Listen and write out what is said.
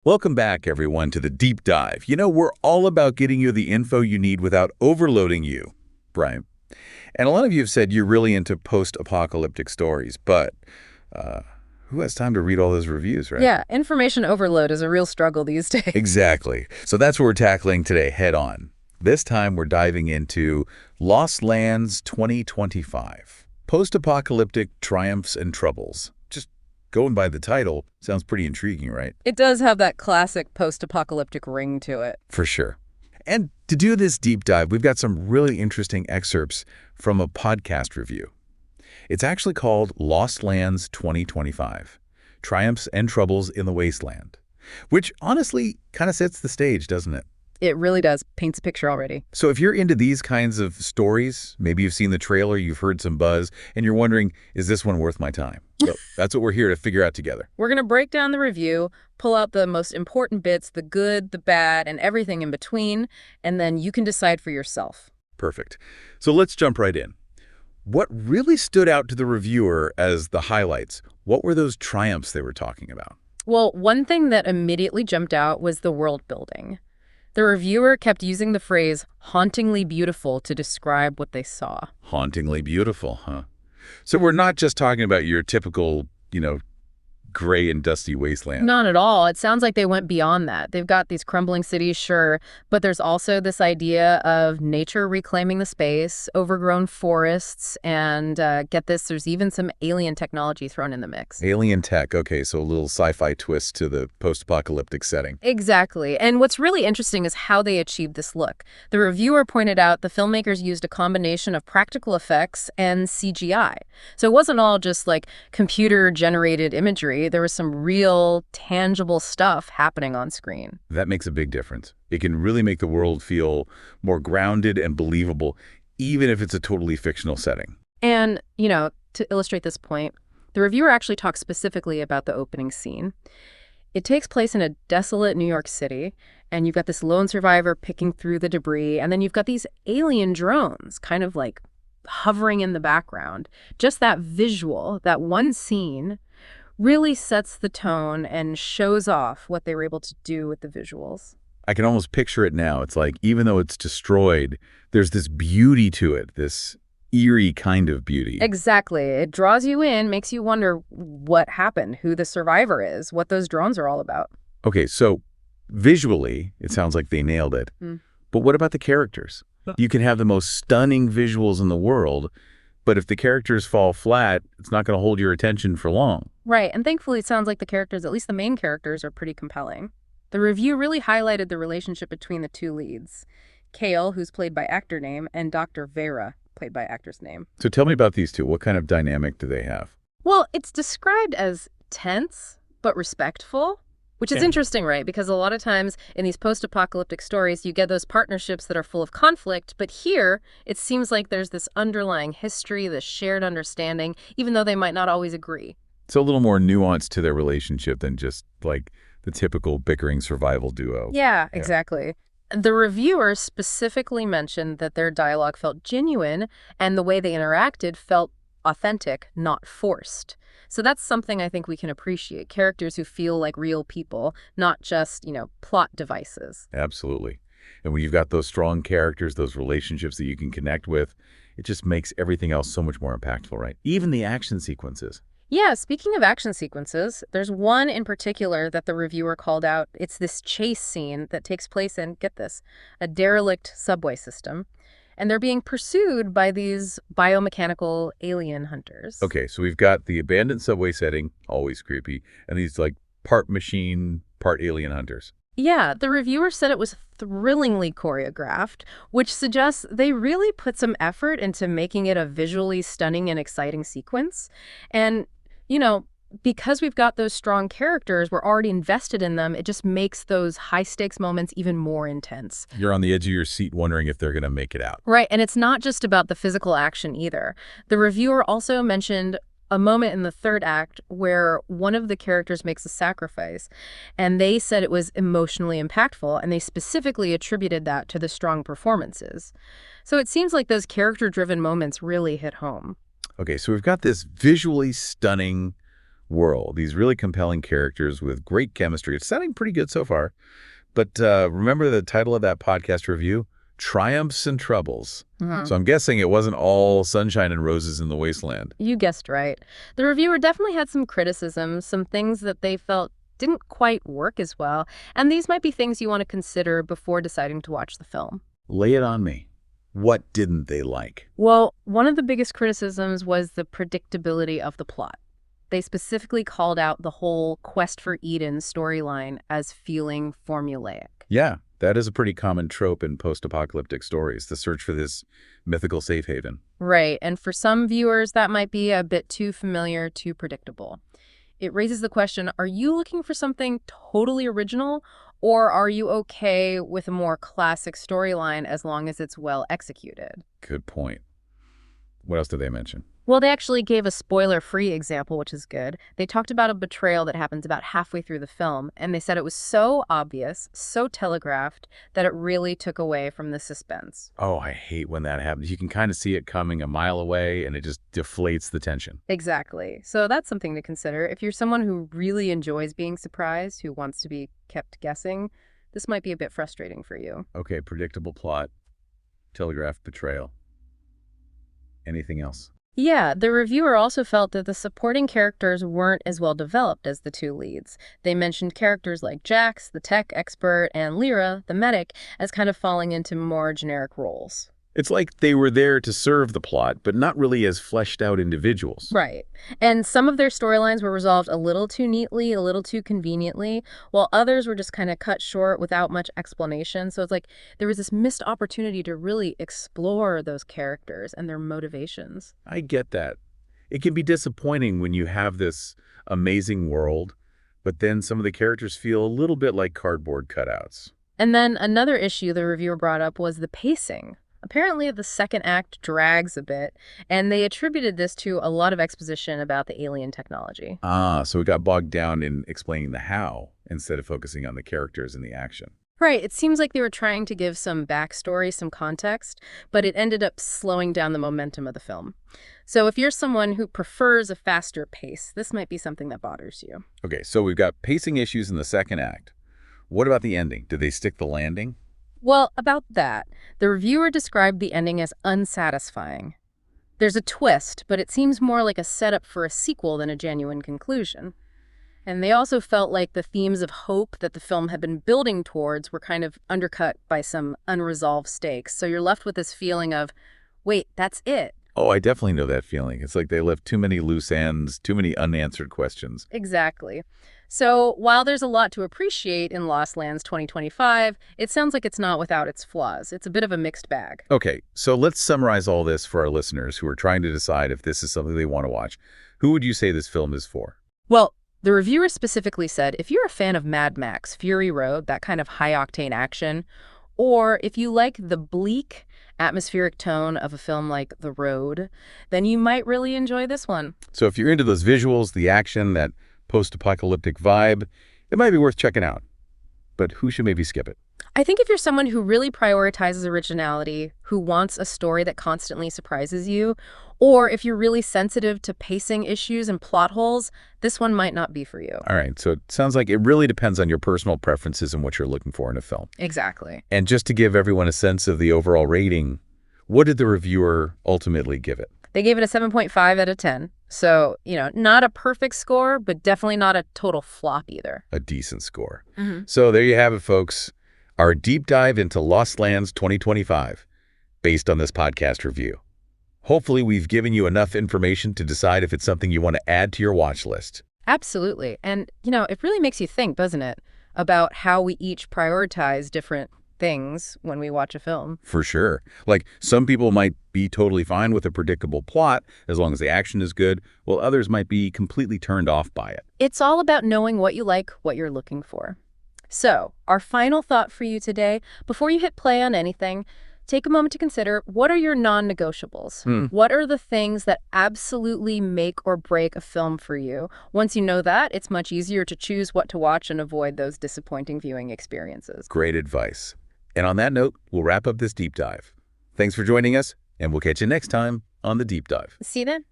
Welcome back, everyone, to the Deep Dive. We're all about getting you the info you need without overloading you, Brian. And a lot of you have said you're really into post-apocalyptic stories, but who has time to read all those reviews, right? Yeah, information overload is a real struggle these days. Exactly. So that's what we're tackling today head on. This time we're diving into Lost Lands 2025, Post-Apocalyptic Triumphs and Troubles. Just going by the title, sounds pretty intriguing, right? It does have that classic post-apocalyptic ring to it. For sure. And to do this deep dive, we've got some really interesting excerpts from a podcast review. It's actually called Lost Lands 2025, Triumphs and Troubles in the Wasteland, which honestly kind of sets the stage, doesn't it? It really does. Paints a picture already. So if you're into these kinds of stories, maybe you've seen the trailer, you've heard some buzz, and you're wondering, is this one worth my time? So that's what we're here to figure out together. We're going to break down the review, pull out the most important bits, the good, the bad, and everything in between, and then you can decide for yourself. Perfect. So let's jump right in. What really stood out to the reviewer as the highlights? What were those triumphs they were talking about? Well, one thing that immediately jumped out was the world building. The reviewer kept using the phrase hauntingly beautiful to describe what they saw. Hauntingly beautiful, huh? So we're not just talking about your typical, gray and dusty wasteland. Not at all. It sounds like they went beyond that. They've got these crumbling cities, sure, but there's also this idea of nature reclaiming the space, overgrown forests, and get this, there's even some alien technology thrown in the mix. Alien tech, okay, so a little sci-fi twist to the post-apocalyptic setting. Exactly. And what's really interesting is how they achieved this look. The reviewer pointed out the filmmakers used a combination of practical effects and CGI. So it wasn't all just like computer-generated imagery. There was some real, tangible stuff happening on screen. That makes a big difference. It can really make the world feel more grounded and believable, even if it's a totally fictional setting. And, to illustrate this point, the reviewer actually talks specifically about the opening scene. It takes place in a desolate New York City, and you've got this lone survivor picking through the debris, and then you've got these alien drones kind of like hovering in the background. Just that visual, that one scene, really sets the tone and shows off what they were able to do with the visuals. I can almost picture it now. It's like, even though it's destroyed, there's this beauty to it, this eerie kind of beauty. Exactly. It draws you in, makes you wonder what happened, who the survivor is, what those drones are all about. Okay, so visually, it sounds like they nailed it. But what about the characters? You can have the most stunning visuals in the world, but if the characters fall flat, it's not going to hold your attention for long. Right, and thankfully it sounds like the characters, at least the main characters, are pretty compelling. The review really highlighted the relationship between the two leads. Kale, who's played by actor name, and Dr. Vera, played by actor's name. So tell me about these two. What kind of dynamic do they have? Well, it's described as tense, but respectful. Which is interesting, right? Because a lot of times in these post-apocalyptic stories, you get those partnerships that are full of conflict. But here, it seems like there's this underlying history, this shared understanding, even though they might not always agree. So a little more nuance to their relationship than just like the typical bickering survival duo. Yeah, exactly. The reviewer specifically mentioned that their dialogue felt genuine and the way they interacted felt authentic, not forced. So that's something I think we can appreciate. Characters who feel like real people, not just, plot devices. Absolutely. And when you've got those strong characters, those relationships that you can connect with, it just makes everything else so much more impactful, right? Even the action sequences. Yeah, speaking of action sequences, there's one in particular that the reviewer called out. It's this chase scene that takes place in, get this, a derelict subway system. And they're being pursued by these biomechanical alien hunters. Okay, so we've got the abandoned subway setting, always creepy, and these like part machine, part alien hunters. Yeah, the reviewer said it was thrillingly choreographed, which suggests they really put some effort into making it a visually stunning and exciting sequence. And, because we've got those strong characters, we're already invested in them, it just makes those high-stakes moments even more intense. You're on the edge of your seat wondering if they're going to make it out. Right, and it's not just about the physical action either. The reviewer also mentioned a moment in the third act where one of the characters makes a sacrifice, and they said it was emotionally impactful, and they specifically attributed that to the strong performances. So it seems like those character-driven moments really hit home. Okay, so we've got this visually stunning world. These really compelling characters with great chemistry. It's sounding pretty good so far. But remember the title of that podcast review? Triumphs and Troubles. So I'm guessing it wasn't all sunshine and roses in the wasteland. You guessed right. The reviewer definitely had some criticisms, some things that they felt didn't quite work as well, and these might be things you want to consider before deciding to watch the film. Lay it on me. What didn't they like? Well, one of the biggest criticisms was the predictability of the plot. They specifically called out the whole Quest for Eden storyline as feeling formulaic. Yeah, that is a pretty common trope in post-apocalyptic stories, the search for this mythical safe haven. Right, and for some viewers, that might be a bit too familiar, too predictable. It raises the question, are you looking for something totally original, or are you okay with a more classic storyline as long as it's well executed? Good point. What else did they mention? Well, they actually gave a spoiler-free example, which is good. They talked about a betrayal that happens about halfway through the film, and they said it was so obvious, so telegraphed, that it really took away from the suspense. Oh, I hate when that happens. You can kind of see it coming a mile away, and it just deflates the tension. Exactly. So that's something to consider. If you're someone who really enjoys being surprised, who wants to be kept guessing, this might be a bit frustrating for you. Okay, predictable plot, telegraphed betrayal. Anything else? Yeah, the reviewer also felt that the supporting characters weren't as well developed as the two leads. They mentioned characters like Jax, the tech expert, and Lyra, the medic, as kind of falling into more generic roles. It's like they were there to serve the plot, but not really as fleshed out individuals. Right. And some of their storylines were resolved a little too neatly, a little too conveniently, while others were just kind of cut short without much explanation. So it's like there was this missed opportunity to really explore those characters and their motivations. I get that. It can be disappointing when you have this amazing world, but then some of the characters feel a little bit like cardboard cutouts. And then another issue the reviewer brought up was the pacing. Apparently, the second act drags a bit, and they attributed this to a lot of exposition about the alien technology. So it got bogged down in explaining the how instead of focusing on the characters and the action. Right, it seems like they were trying to give some backstory, some context, but it ended up slowing down the momentum of the film. So if you're someone who prefers a faster pace, this might be something that bothers you. Okay, so we've got pacing issues in the second act. What about the ending? Did they stick the landing? Well, about that, the reviewer described the ending as unsatisfying. There's a twist, but it seems more like a setup for a sequel than a genuine conclusion. And they also felt like the themes of hope that the film had been building towards were kind of undercut by some unresolved stakes. So you're left with this feeling of, wait, that's it. Oh, I definitely know that feeling. It's like they left too many loose ends, too many unanswered questions. Exactly. So while there's a lot to appreciate in Lost Lands 2025, it sounds like it's not without its flaws. It's a bit of a mixed bag. Okay, so let's summarize all this for our listeners who are trying to decide if this is something they want to watch. Who would you say this film is for? Well, the reviewer specifically said if you're a fan of Mad Max, Fury Road, that kind of high-octane action, or if you like the bleak, atmospheric tone of a film like The Road, then you might really enjoy this one. So if you're into those visuals, the action, that post-apocalyptic vibe, it might be worth checking out. But who should maybe skip it? I think if you're someone who really prioritizes originality, who wants a story that constantly surprises you, or if you're really sensitive to pacing issues and plot holes, this one might not be for you. All right, so it sounds like it really depends on your personal preferences and what you're looking for in a film. Exactly. And just to give everyone a sense of the overall rating, what did the reviewer ultimately give it? They gave it a 7.5 out of 10. So, not a perfect score, but definitely not a total flop either. A decent score. So there you have it, folks. Our deep dive into Lost Lands 2025, based on this podcast review. Hopefully we've given you enough information to decide if it's something you want to add to your watch list. Absolutely. And, it really makes you think, doesn't it, about how we each prioritize different things when we watch a film. For sure. Like, some people might be totally fine with a predictable plot as long as the action is good, while others might be completely turned off by it. It's all about knowing what you like, what you're looking for. So, our final thought for you today, before you hit play on anything, take a moment to consider, what are your non-negotiables? What are the things that absolutely make or break a film for you? Once you know that, it's much easier to choose what to watch and avoid those disappointing viewing experiences. Great advice. And on that note, we'll wrap up this deep dive. Thanks for joining us, and we'll catch you next time on The Deep Dive. See you then.